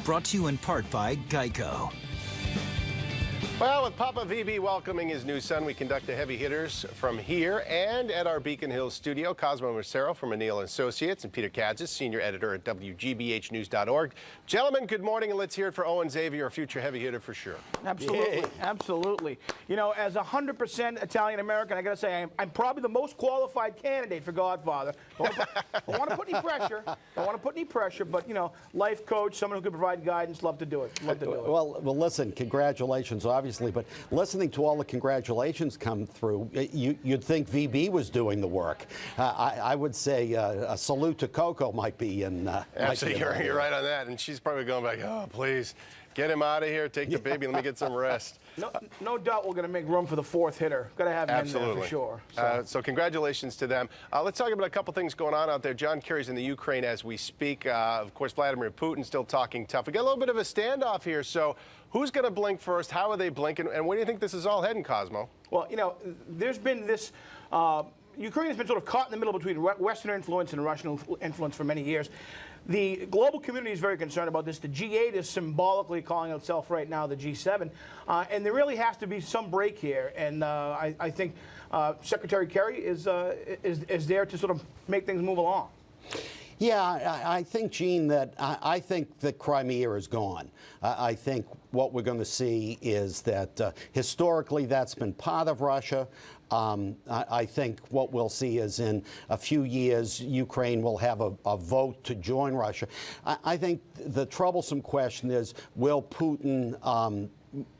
Brought to you in part by Geico. Well, with Papa VB welcoming his new son, we conduct the heavy hitters from here and at our Beacon Hill studio. Cosmo Macero from O'Neill & Associates and Peter Kadzis, senior editor at WGBHnews.org. Gentlemen, good morning, and let's hear it for Owen Xavier, a future heavy hitter for sure. Absolutely, absolutely. You know, as 100% Italian-American, I got to say, I'm probably the most qualified candidate for Godfather. Don't want to put any pressure. Don't want to put any pressure, but, you know, life coach, someone who can provide guidance, love to do it. Love to do it. Well, listen, congratulations, obviously, but listening to all the congratulations come through, you'd think VB was doing the work. I would say a salute to Coco might be in. Absolutely, you're right on that, and she's probably going back, oh, please, get him out of here, take the baby, let me get some rest. No doubt we're going to make room for the fourth hitter. Got to have him in there for sure. So congratulations to them. Let's talk about a couple things going on out there. John Kerry's in the Ukraine as we speak. Of course, Vladimir Putin still talking tough. We got a little bit of a standoff here. So who's going to blink first? How are they blinking? And where do you think this is all heading, Cosmo? Well, you know, there's been this. Ukraine has been sort of caught in the middle between Western influence and Russian influence for many years. The global community is very concerned about this. The G8 is symbolically calling itself right now the G7. And there really has to be some break here. And I think Secretary Kerry is there to sort of make things move along. Yeah, I think, Gene, that I think that Crimea is gone. I think what we're going to see is that historically that's been part of Russia. I think what we'll see is in a few years, Ukraine will have a vote to join Russia. I think the troublesome question is, will Putin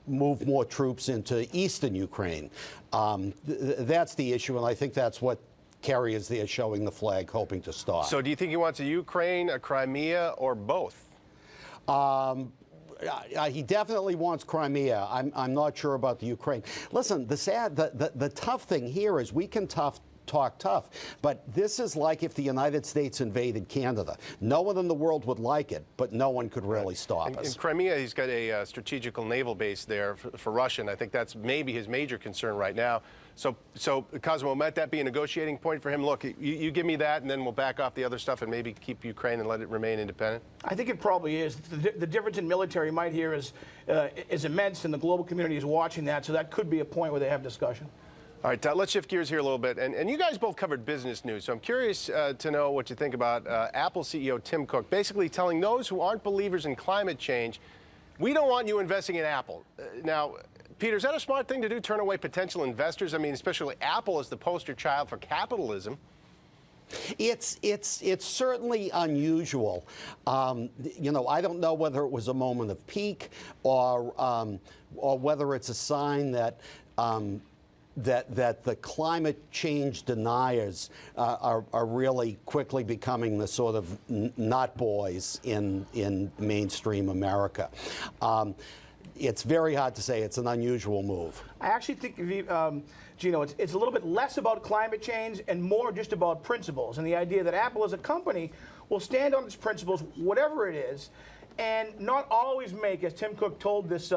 move more troops into eastern Ukraine? That's the issue, and I think that's what Kerry is there showing the flag, hoping to stop. So do you think he wants a Ukraine, a Crimea, or both? He definitely wants Crimea. I'm not sure about the Ukraine. Listen, the tough thing here is we can talk tough, but this is like if the United States invaded Canada. No one in the world would like it, but no one could really stop us. In Crimea, he's got a strategical naval base there for Russia, and I think that's maybe his major concern right now. So Cosmo, might that be a negotiating point for him? Look, you give me that, and then we'll back off the other stuff and maybe keep Ukraine and let it remain independent? I think it probably is. The difference in military might here is immense, and the global community is watching that, so that could be a point where they have discussion. All right, let's shift gears here a little bit. And you guys both covered business news, so I'm curious to know what you think about Apple CEO Tim Cook basically telling those who aren't believers in climate change, we don't want you investing in Apple. Now, Peter, is that a smart thing to do, turn away potential investors? I mean, especially Apple is the poster child for capitalism. It's certainly unusual. You know, I don't know whether it was a moment of pique or whether it's a sign that that the climate change deniers are really quickly becoming the sort of not boys in mainstream America. It's very hard to say. It's an unusual move. I actually think, Gino, it's a little bit less about climate change and more just about principles, and the idea that Apple as a company will stand on its principles, whatever it is, and not always make, as Tim Cook told this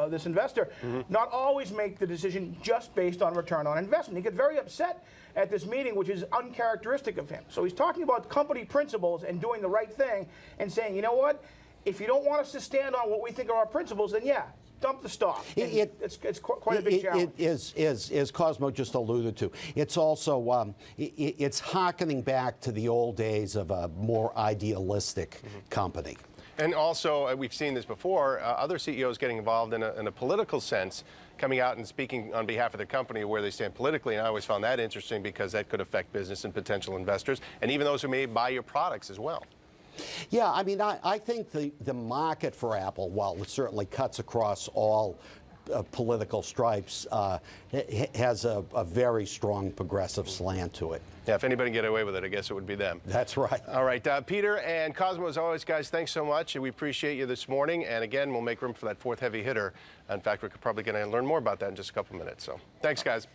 this investor, not always make the decision just based on return on investment. He got very upset at this meeting, which is uncharacteristic of him. So he's talking about company principles and doing the right thing and saying, you know what, if you don't want us to stand on what we think are our principles, then yeah, dump the stock. It's quite a big challenge. It is, as Cosmo just alluded to. It's also, it's hearkening back to the old days of a more idealistic company. And also, we've seen this before, other CEOs getting involved in a political sense, coming out and speaking on behalf of the company where they stand politically. And I always found that interesting because that could affect business and potential investors, and even those who may buy your products as well. Yeah, I mean, I think the market for Apple, while it certainly cuts across all political stripes, has a very strong progressive slant to it. Yeah, if anybody can get away with it, I guess it would be them. That's right. All right, Peter and Cosmo, as always, guys, thanks so much. We appreciate you this morning. And again, we'll make room for that fourth heavy hitter. In fact, we're probably going to learn more about that in just a couple minutes. So thanks, guys.